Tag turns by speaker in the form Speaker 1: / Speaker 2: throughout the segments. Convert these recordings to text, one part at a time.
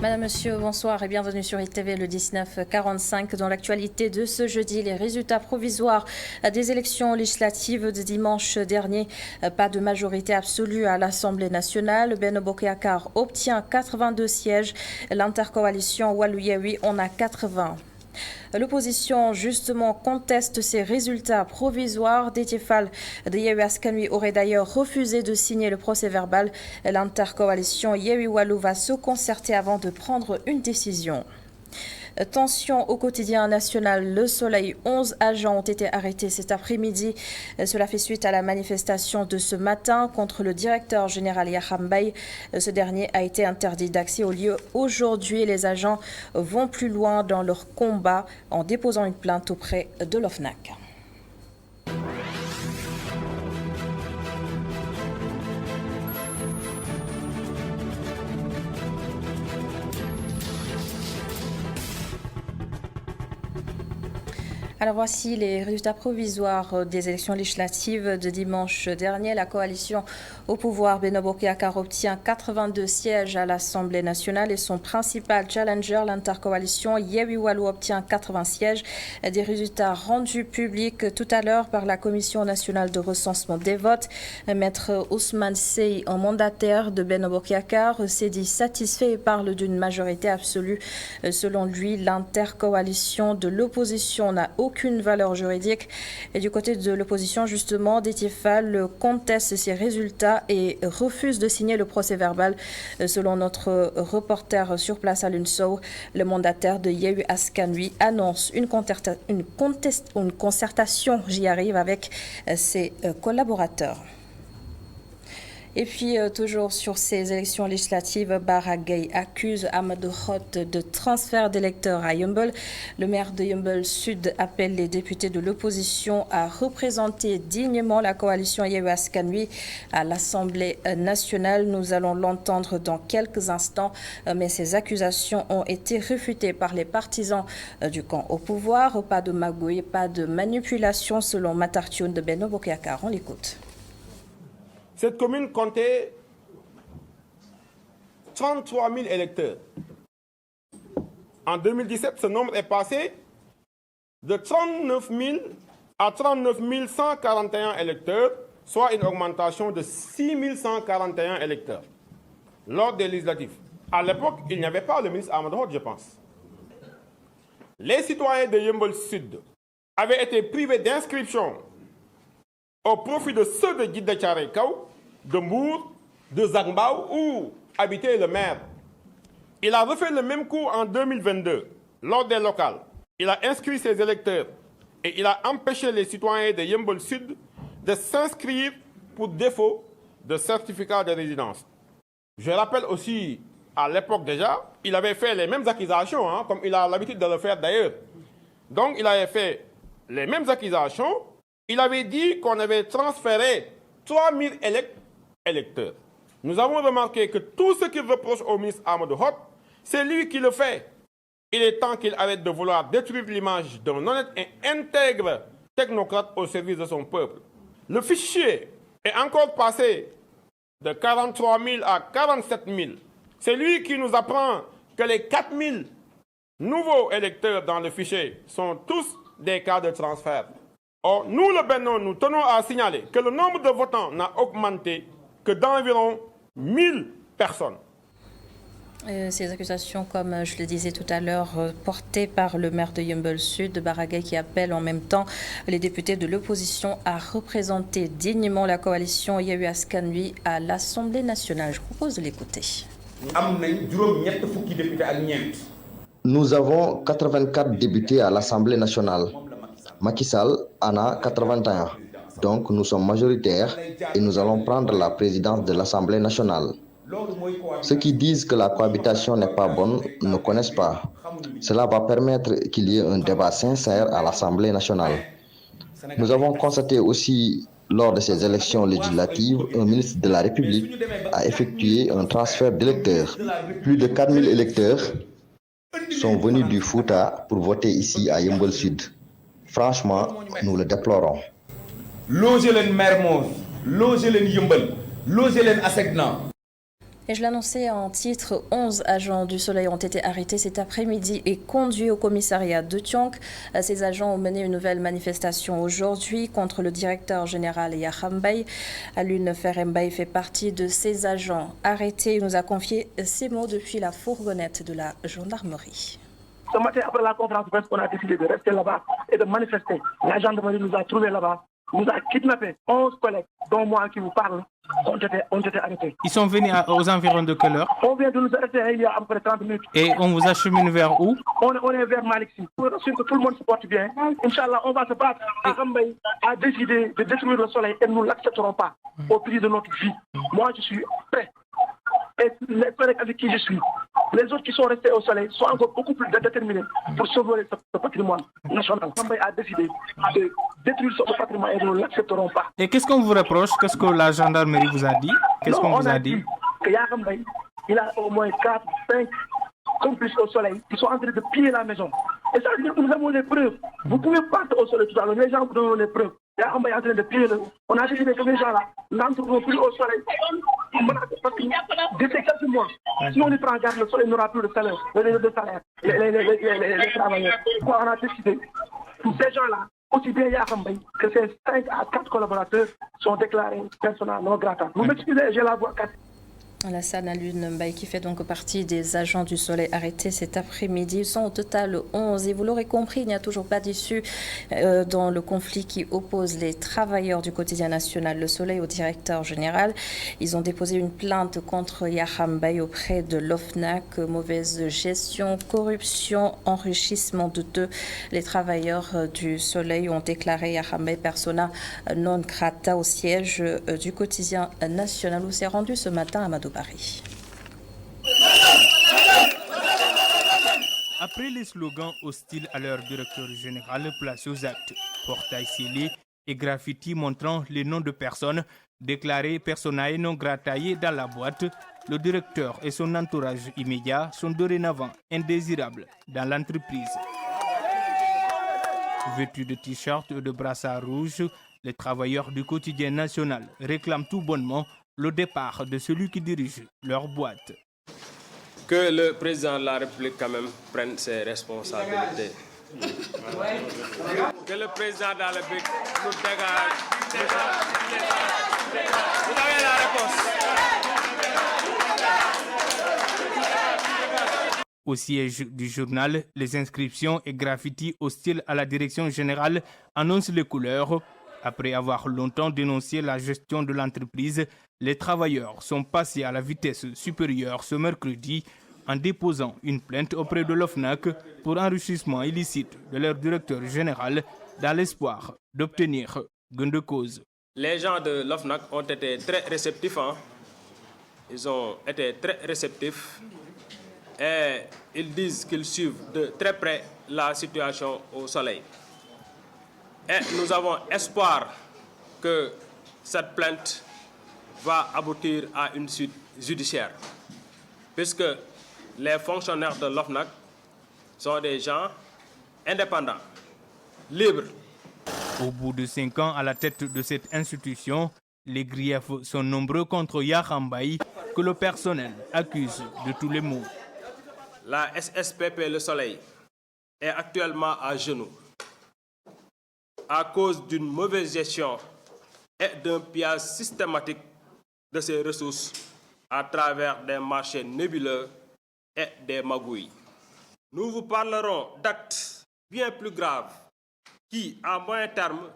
Speaker 1: Madame, Monsieur, bonsoir et bienvenue sur ITV le 1945. Dans l'actualité de ce jeudi, les résultats provisoires des élections législatives de dimanche dernier. Pas de majorité absolue à l'Assemblée nationale. Benno Bokk Yakaar obtient 82 sièges. L'intercoalition Wallu-Yewwi en a 80. L'opposition, justement, conteste ces résultats provisoires. Déthié Fall de Yewwi Askan Wi aurait d'ailleurs refusé de signer le procès-verbal. L'intercoalition Yewwi Wallu va se concerter avant de prendre une décision. Tension au quotidien national Le Soleil. 11 agents ont été arrêtés cet après-midi. Cela fait suite à la manifestation de ce matin contre le directeur général Yakham Mbaye. Ce dernier a été interdit d'accès au lieu. Aujourd'hui, les agents vont plus loin dans leur combat en déposant une plainte auprès de l'OFNAC. Alors voici les résultats provisoires des élections législatives de dimanche dernier. La coalition au pouvoir Benno Bokk Yakaar obtient 82 sièges à l'Assemblée nationale et son principal challenger, l'intercoalition Yewwi Wallu, obtient 80 sièges. Des résultats rendus publics tout à l'heure par la Commission nationale de recensement des votes. Maître Ousmane Seye, un mandataire de Benno Bokk Yakaar, s'est dit satisfait et parle d'une majorité absolue. Selon lui, l'intercoalition de l'opposition n'a aucune valeur juridique. Et du côté de l'opposition, justement, Déthié Fall conteste ces résultats et refuse de signer le procès-verbal. Selon notre reporter sur place à l'UNSO, le mandataire de Yewwi Askan Wi annonce une concertation, j'y arrive, avec ses collaborateurs. Et puis, toujours sur ces élections législatives, Bara Gaye accuse Amadou Hott de transfert d'électeurs à Yeumbeul. Le maire de Yeumbeul Sud appelle les députés de l'opposition à représenter dignement la coalition Yewwi Askan Wi à l'Assemblée nationale. Nous allons l'entendre dans quelques instants, mais ces accusations ont été réfutées par les partisans du camp au pouvoir. Pas de magouille, pas de manipulation, selon Matar Thioune de Benno Bokk Yakaar. On l'écoute.
Speaker 2: Cette commune comptait 33 000 électeurs. En 2017, ce nombre est passé de 39 000 à 39 141 électeurs, soit une augmentation de 6 141 électeurs lors des législatives. À l'époque, il n'y avait pas le ministre Amadou Hott, je pense. Les citoyens de Yeumbeul Sud avaient été privés d'inscription au profit de ceux de Djiddah Thiaroye Kao, de Mbour, de Zac Mbao, où habitait le maire. Il a refait le même coup en 2022, lors des locales. Il a inscrit ses électeurs et il a empêché les citoyens de Yeumbeul Sud de s'inscrire pour défaut de certificat de résidence. Je rappelle aussi, à l'époque déjà, il avait fait les mêmes accusations, comme il a l'habitude de le faire d'ailleurs. Donc il avait fait les mêmes accusations. Il avait dit qu'on avait transféré 3000 électeurs. Nous avons remarqué que tout ce qu'il reproche au ministre Amadou Hott, c'est lui qui le fait. Il est temps qu'il arrête de vouloir détruire l'image d'un honnête et intègre technocrate au service de son peuple. Le fichier est encore passé de 43 000 à 47 000. C'est lui qui nous apprend que les 4 000 nouveaux électeurs dans le fichier sont tous des cas de transfert. Or, nous, le Benno, nous tenons à signaler que le nombre de votants n'a augmenté que d'environ 1000 personnes.
Speaker 1: Ces accusations, comme je le disais tout à l'heure, portées par le maire de Yeumbeul Sud, Bara Gaye, qui appelle en même temps les députés de l'opposition à représenter dignement la coalition Yewwi Askan Wi à l'Assemblée nationale. Je propose de l'écouter.
Speaker 3: Nous avons 84 députés à l'Assemblée nationale. Macky Sall en a 81. Donc nous sommes majoritaires et nous allons prendre la présidence de l'Assemblée nationale. Ceux qui disent que la cohabitation n'est pas bonne ne connaissent pas. Cela va permettre qu'il y ait un débat sincère à l'Assemblée nationale. Nous avons constaté aussi lors de ces élections législatives, un ministre de la République a effectué un transfert d'électeurs. Plus de 4000 électeurs sont venus du Fouta pour voter ici à Yeumbeul Sud. Franchement, nous le déplorons.
Speaker 4: Logez-les Mermoz, logez-les Yeumbeul, logez-les Assegna.
Speaker 1: Et je l'annonçais en titre, 11 agents du Soleil ont été arrêtés cet après-midi et conduits au commissariat de Tionk. Ces agents ont mené une nouvelle manifestation aujourd'hui contre le directeur général Yakham Mbaye. Alun Ferembaye fait partie de ces agents arrêtés. Il nous a confié ces mots depuis la fourgonnette de la gendarmerie.
Speaker 4: Ce matin, après la conférence de presse, on a décidé de rester là-bas et de manifester. La gendarmerie nous a trouvés là-bas, nous a kidnappés. 11 collègues, dont moi qui vous parle, ont été arrêtés.
Speaker 5: Ils sont venus aux environs de quelle heure?
Speaker 4: On vient de nous arrêter il y a à peu près 30 minutes.
Speaker 5: Et on vous achemine vers où?
Speaker 4: On est vers Maliksi. Pour assurer que tout le monde se porte bien. Inch'Allah, on va se battre. Akambay a décidé de détruire le Soleil et nous ne l'accepterons pas au prix de notre vie. Moi, je suis prêt. Et les collègues avec qui je suis, les autres qui sont restés au Soleil sont encore beaucoup plus déterminés pour sauver ce patrimoine national. Akambay a décidé de détruire ce patrimoine et nous ne l'accepterons pas.
Speaker 5: Et qu'est-ce qu'on vous reproche? Qu'est-ce que la gendarmerie vous a dit? Qu'est-ce qu'on vous a dit?
Speaker 4: Que Yakham Mbaye, il a au moins 4, 5 complices au Soleil qui sont en train de piller la maison. Et ça veut dire que nous avons les preuves. Vous pouvez partir au Soleil tout à l'heure, les gens vous donnent les preuves. Yakham Mbaye est en train de piller le... On a décidé que les gens-là n'entreront plus au Soleil. Parce que d'ici quelques mois, si on les prend en garde, le Soleil n'aura plus de salaire, les travailleurs. Pourquoi on a décidé que ces gens-là, aussi bien Yakham Mbaye que ces 5 à 4 collaborateurs sont déclarés persona non grata. Vous m'excusez, j'ai la voix cassée.
Speaker 1: Alassane Alun Mbaye qui fait donc partie des agents du Soleil arrêtés cet après-midi. Ils sont au total 11 et vous l'aurez compris, il n'y a toujours pas d'issue dans le conflit qui oppose les travailleurs du quotidien national Le Soleil au directeur général. Ils ont déposé une plainte contre Yakham Mbaye auprès de l'OFNAC, mauvaise gestion, corruption, enrichissement douteux. Les travailleurs du Soleil ont déclaré Yakham Mbaye persona non grata au siège du quotidien national où s'est rendu ce matin Amadou Paris.
Speaker 5: Après les slogans hostiles à leur directeur général, place aux actes, portail scellé et graffiti montrant les noms de personnes déclarées personae non gratae dans la boîte, le directeur et son entourage immédiat sont dorénavant indésirables dans l'entreprise. Vêtus de t-shirts et de brassards rouges, les travailleurs du quotidien national réclament tout bonnement le départ de celui qui dirige leur boîte.
Speaker 6: Que le président de la République quand même prenne ses responsabilités. Que le président de la République nous dégage. Vous avez la réponse.
Speaker 5: Au siège du journal, les inscriptions et graffitis hostiles à la direction générale annoncent les couleurs. Après avoir longtemps dénoncé la gestion de l'entreprise, les travailleurs sont passés à la vitesse supérieure ce mercredi en déposant une plainte auprès de l'OFNAC pour enrichissement illicite de leur directeur général dans l'espoir d'obtenir gain de cause.
Speaker 6: Les gens de l'OFNAC ont été très réceptifs. Ils ont été très réceptifs et ils disent qu'ils suivent de très près la situation au Soleil. Et nous avons espoir que cette plainte va aboutir à une suite judiciaire, puisque les fonctionnaires de l'OFNAC sont des gens indépendants, libres.
Speaker 5: Au bout de 5 ans à la tête de cette institution, les griefs sont nombreux contre Yakham Mbaye, que le personnel accuse de tous les maux.
Speaker 6: La SSPP Le Soleil est actuellement à genoux à cause d'une mauvaise gestion et d'un pillage systématique de ses ressources à travers des marchés nébuleux et des magouilles. Nous vous parlerons d'actes bien plus graves qui, à moyen terme,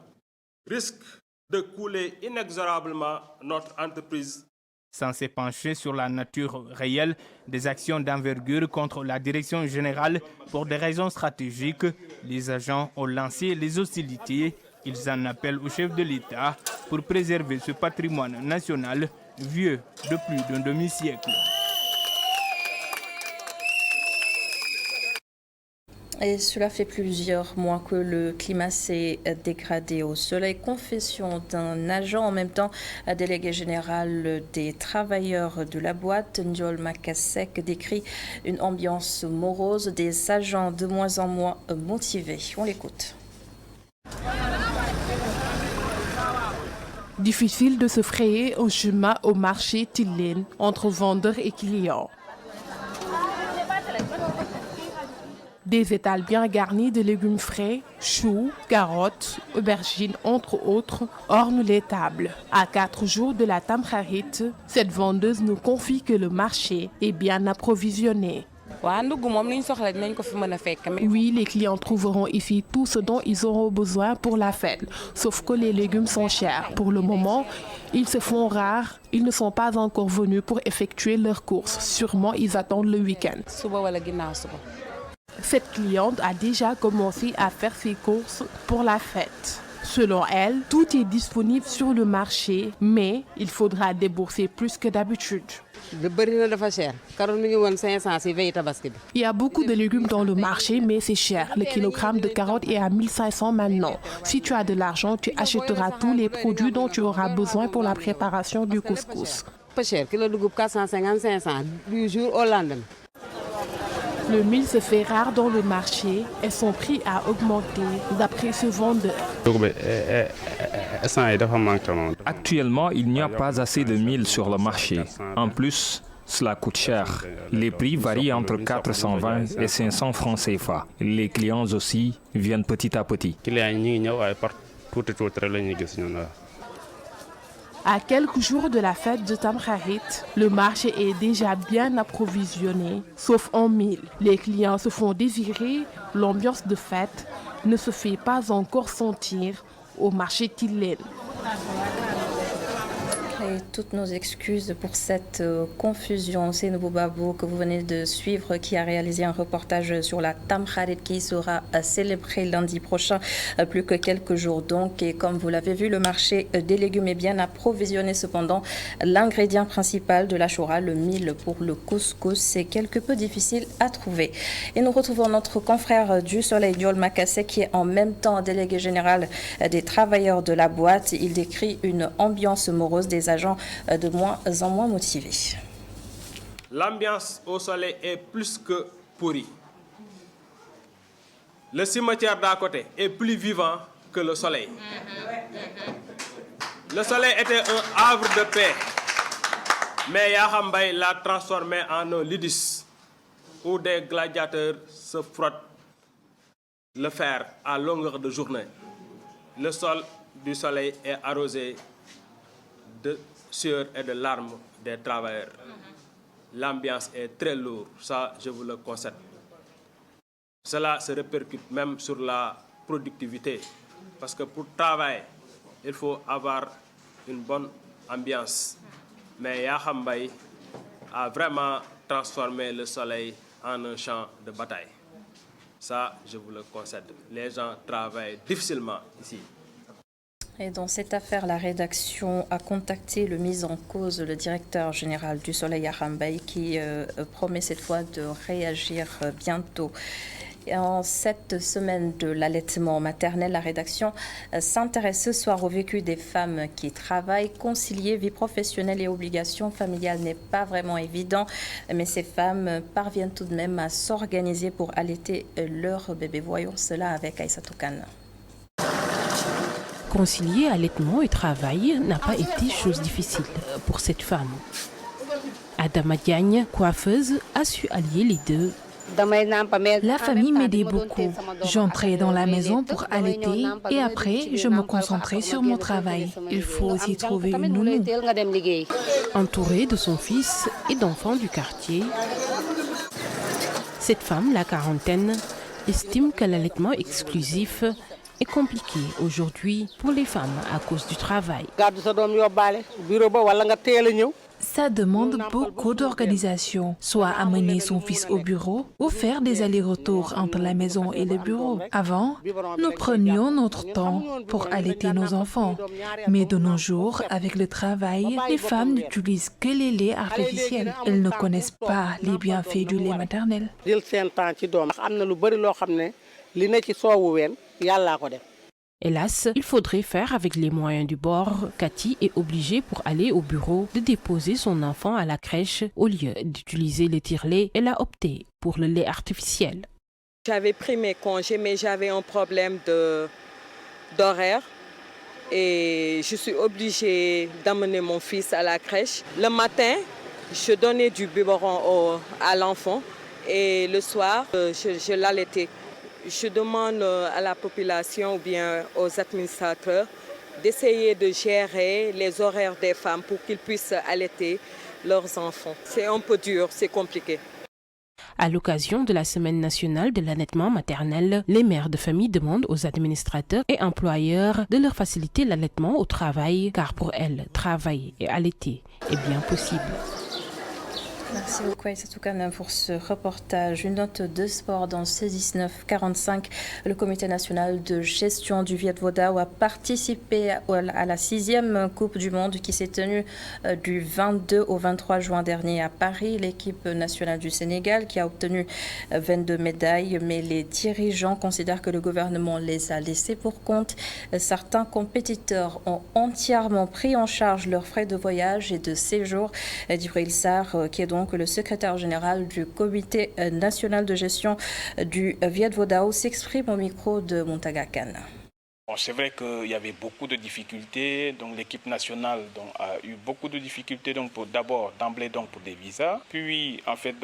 Speaker 6: risquent de couler inexorablement notre entreprise.
Speaker 5: Sans s'épancher sur la nature réelle des actions d'envergure contre la direction générale pour des raisons stratégiques, les agents ont lancé les hostilités. Ils en appellent au chef de l'État pour préserver ce patrimoine national vieux de plus d'un demi-siècle.
Speaker 1: Et cela fait plusieurs mois que le climat s'est dégradé au Soleil. Confession d'un agent, en même temps délégué général des travailleurs de la boîte, Ndiol Makasek, décrit une ambiance morose, des agents de moins en moins motivés. On l'écoute.
Speaker 7: Difficile de se frayer un chemin au marché Tilène entre vendeurs et clients. Des étals bien garnis de légumes frais, choux, carottes, aubergines, entre autres, ornent les tables. À 4 jours de la Tamkharit, cette vendeuse nous confie que le marché est bien approvisionné. Oui, les clients trouveront ici tout ce dont ils auront besoin pour la fête, sauf que les légumes sont chers. Pour le moment, ils se font rares, ils ne sont pas encore venus pour effectuer leurs courses. Sûrement, ils attendent le week-end. Cette cliente a déjà commencé à faire ses courses pour la fête. Selon elle, tout est disponible sur le marché, mais il faudra débourser plus que d'habitude. Il y a beaucoup de légumes dans le marché, mais c'est cher. Le kilogramme de carottes est à 1500 maintenant. Si tu as de l'argent, tu achèteras tous les produits dont tu auras besoin pour la préparation du couscous. Le mil se fait rare dans le marché et son prix a augmenté d'après ce vendeur.
Speaker 8: Actuellement, il n'y a pas assez de mil sur le marché. En plus, cela coûte cher. Les prix varient entre 420 et 500 francs CFA. Les clients aussi viennent petit à petit.
Speaker 7: À quelques jours de la fête de Tamkharit, le marché est déjà bien approvisionné, sauf en mil. Les clients se font désirer, l'ambiance de fête ne se fait pas encore sentir au marché Tilène.
Speaker 1: Et toutes nos excuses pour cette confusion. C'est Nouveau Babou que vous venez de suivre qui a réalisé un reportage sur la Tamkharit qui sera célébrée lundi prochain, plus que quelques jours donc. Et comme vous l'avez vu, le marché des légumes est bien approvisionné. Cependant, l'ingrédient principal de la choura, le mil pour le couscous, c'est quelque peu difficile à trouver. Et nous retrouvons notre confrère du Soleil, Diol Makassé, qui est en même temps délégué général des travailleurs de la boîte. Il décrit une ambiance morose des agents de moins en moins motivés.
Speaker 6: L'ambiance au soleil est plus que pourrie. Le cimetière d'à côté est plus vivant que le soleil. Le soleil était un havre de paix, mais Yahambay l'a transformé en un lidis où des gladiateurs se frottent le fer à longueur de journée. Le sol du soleil est arrosé de sueur et de larmes des travailleurs. L'ambiance est très lourde, ça je vous le concède. Cela se répercute même sur la productivité, parce que pour travailler, il faut avoir une bonne ambiance. Mais Yahambay a vraiment transformé le soleil en un champ de bataille. Ça, je vous le concède. Les gens travaillent difficilement ici.
Speaker 1: Et dans cette affaire, la rédaction a contacté le mis en cause, le directeur général du Soleil Yahambay, qui promet cette fois de réagir bientôt. Et en cette semaine de l'allaitement maternel, la rédaction s'intéresse ce soir au vécu des femmes qui travaillent. Concilier vie professionnelle et obligations familiales n'est pas vraiment évident, mais ces femmes parviennent tout de même à s'organiser pour allaiter leur bébé. Voyons cela avec Aïssatou Kane.
Speaker 9: Concilier allaitement et travail n'a pas été chose difficile pour cette femme. Adama Diagne, coiffeuse, a su allier les deux.
Speaker 10: La famille m'aidait beaucoup. J'entrais dans la maison pour allaiter et après, je me concentrais sur mon travail. Il faut aussi trouver une nounou.
Speaker 9: Entourée de son fils et d'enfants du quartier, cette femme, la quarantaine, estime que l'allaitement exclusif est compliqué aujourd'hui pour les femmes à cause du travail.
Speaker 10: Ça demande beaucoup d'organisation, soit amener son fils au bureau ou faire des allers-retours entre la maison et le bureau. Avant, nous prenions notre temps pour allaiter nos enfants. Mais de nos jours, avec le travail, les femmes n'utilisent que les laits artificiels. Elles ne connaissent pas les bienfaits du lait maternel.
Speaker 9: Hélas, il faudrait faire avec les moyens du bord. Cathy est obligée pour aller au bureau de déposer son enfant à la crèche. Au lieu d'utiliser le tire-lait, elle a opté pour le lait artificiel.
Speaker 11: J'avais pris mes congés, mais j'avais un problème d'horaire. et je suis obligée d'amener mon fils à la crèche. Le matin, je donnais du biberon à l'enfant et le soir, je l'allaitais. Je demande à la population ou bien aux administrateurs d'essayer de gérer les horaires des femmes pour qu'ils puissent allaiter leurs enfants. C'est un peu dur, c'est compliqué.
Speaker 9: À l'occasion de la Semaine nationale de l'allaitement maternel, les mères de famille demandent aux administrateurs et employeurs de leur faciliter l'allaitement au travail, car pour elles, travailler et allaiter est bien possible.
Speaker 1: Merci beaucoup Aïssa Toukane pour ce reportage. Une note de sport dans C1945. Le comité national de gestion du Viet Vo Dao a participé à la 6e Coupe du Monde qui s'est tenue du 22 au 23 juin dernier à Paris. L'équipe nationale du Sénégal qui a obtenu 22 médailles, mais les dirigeants considèrent que le gouvernement les a laissés pour compte. Certains compétiteurs ont entièrement pris en charge leurs frais de voyage et de séjour. Djibril Sarr, qui est donc le secrétaire général du comité national de gestion du Viet Vo Dao, s'exprime au micro de Montaga Khan.
Speaker 12: Bon, c'est vrai qu'il y avait beaucoup de difficultés, donc l'équipe nationale a eu beaucoup de difficultés pour d'abord d'emblée pour des visas, puis en fait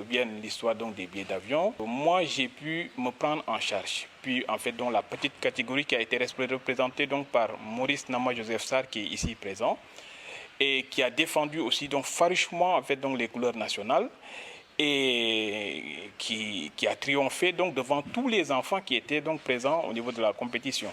Speaker 12: vient l'histoire des billets d'avion. Moi j'ai pu me prendre en charge, puis en fait la petite catégorie qui a été représentée par Maurice Nama Joseph Sarr qui est ici présent et qui a défendu aussi farouchement en fait les couleurs nationales et qui a triomphé devant tous les enfants qui étaient présents au niveau de la compétition.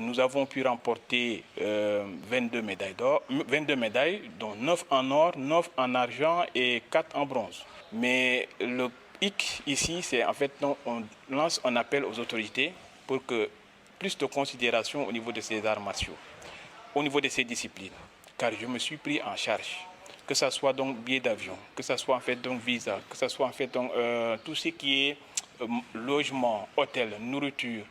Speaker 12: Nous avons pu remporter 22 médailles, dont 9 en or, 9 en argent et 4 en bronze. Mais le hic ici, c'est en fait on lance un appel aux autorités pour que plus de considération au niveau de ces arts martiaux, au niveau de ces disciplines. Car je me suis pris en charge, que ce soit billet d'avion, que ce soit en fait visa, que ce soit en fait tout ce qui est logement, hôtel, nourriture,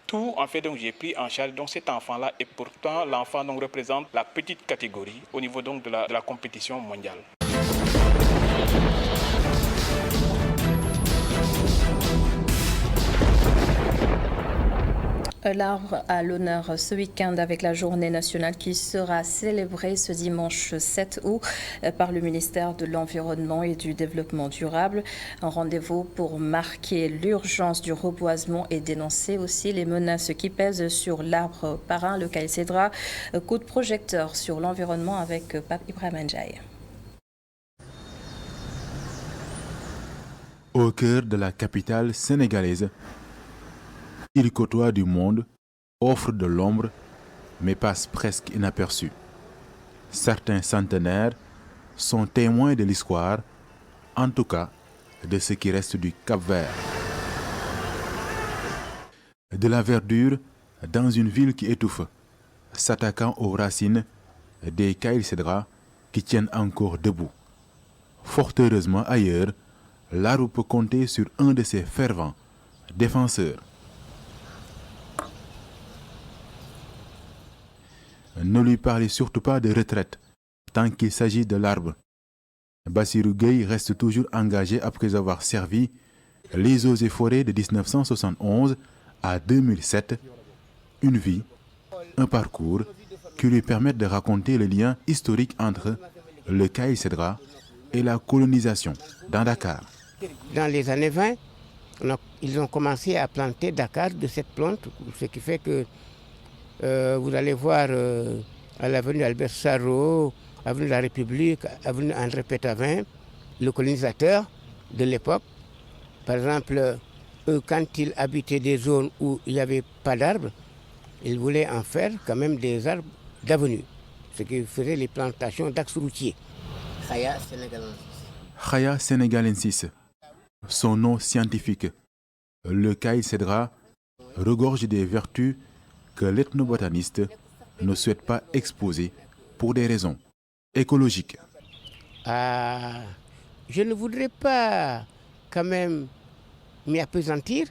Speaker 12: tout en fait j'ai pris en charge cet enfant-là et pourtant l'enfant représente la petite catégorie au niveau de la compétition mondiale.
Speaker 1: L'arbre à l'honneur ce week-end avec la journée nationale qui sera célébrée ce dimanche 7 août par le ministère de l'Environnement et du Développement durable. Un rendez-vous pour marquer l'urgence du reboisement et dénoncer aussi les menaces qui pèsent sur l'arbre parrain, le caïcédra. Coup de projecteur sur l'environnement avec Pape Ibrahim Ndiaye.
Speaker 13: Au cœur de la capitale sénégalaise, il côtoie du monde, offre de l'ombre, mais passe presque inaperçu. Certains centenaires sont témoins de l'histoire, en tout cas de ce qui reste du Cap-Vert. De la verdure dans une ville qui étouffe, s'attaquant aux racines des caïcédras qui tiennent encore debout. Fort heureusement ailleurs, l'arbre peut compter sur un de ses fervents défenseurs. Ne lui parlez surtout pas de retraite, tant qu'il s'agit de l'arbre. Bassirou Gueye reste toujours engagé après avoir servi les eaux et forêts de 1971 à 2007, une vie, un parcours qui lui permettent de raconter le lien historique entre le caïcédra et la colonisation dans Dakar.
Speaker 14: Dans les années 20, ils ont commencé à planter Dakar de cette plante, ce qui fait que vous allez voir à l'avenue Albert Sarraut, avenue de la République, avenue André Pétavin, le colonisateur de l'époque. Par exemple, quand ils habitaient des zones où il n'y avait pas d'arbres, ils voulaient en faire quand même des arbres d'avenue, ce qui faisait les plantations d'axes routiers.
Speaker 13: Khaya sénégalensis, son nom scientifique. Le caïcédra regorge des vertus que l'ethnobotaniste ne souhaite pas exposer pour des raisons écologiques.
Speaker 14: Je ne voudrais pas quand même m'y appesantir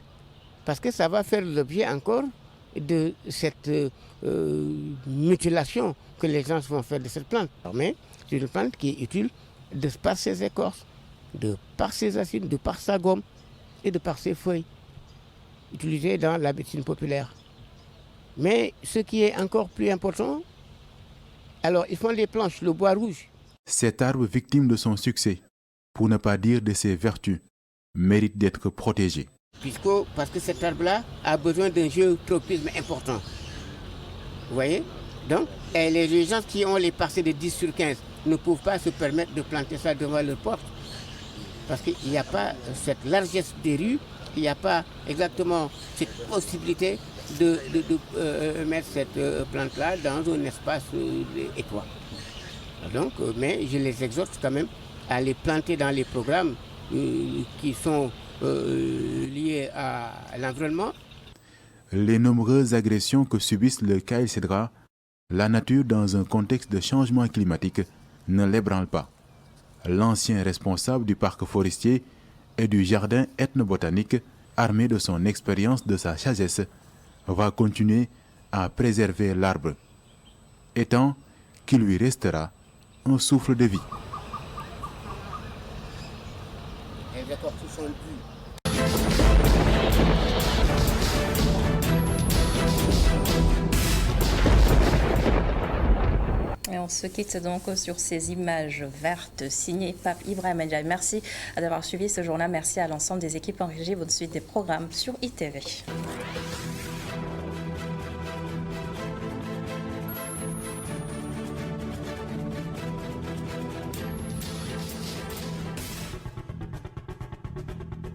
Speaker 14: parce que ça va faire l'objet encore de cette mutilation que les gens vont faire de cette plante. Mais c'est une plante qui est utile de par ses écorces, de par ses acides, de par sa gomme et de par ses feuilles, utilisées dans la médecine populaire. Mais ce qui est encore plus important, alors ils font les planches, le bois rouge.
Speaker 13: Cet arbre victime de son succès, pour ne pas dire de ses vertus, mérite d'être protégé.
Speaker 14: Parce que cet arbre-là a besoin d'un géotropisme important. Vous voyez? Donc, les gens qui ont les parcelles de 10 sur 15 ne peuvent pas se permettre de planter ça devant leur porte. Parce qu'il n'y a pas cette largesse des rues, il n'y a pas exactement cette possibilité de mettre cette plante-là dans un espace étroit. Donc, mais je les exhorte quand même à les planter dans les programmes qui sont liés à l'environnement.
Speaker 13: Les nombreuses agressions que subissent le Caïl Cédra, la nature dans un contexte de changement climatique ne l'ébranle pas. L'ancien responsable du parc forestier et du jardin ethnobotanique, armé de son expérience, de sa sagesse, va continuer à préserver l'arbre, étant qu'il lui restera un souffle de vie.
Speaker 1: Et on se quitte donc sur ces images vertes signées Pape Ibrahima Ndiaye. Merci d'avoir suivi ce journal. Merci à l'ensemble des équipes en régie. Bonne suite des programmes sur ITV.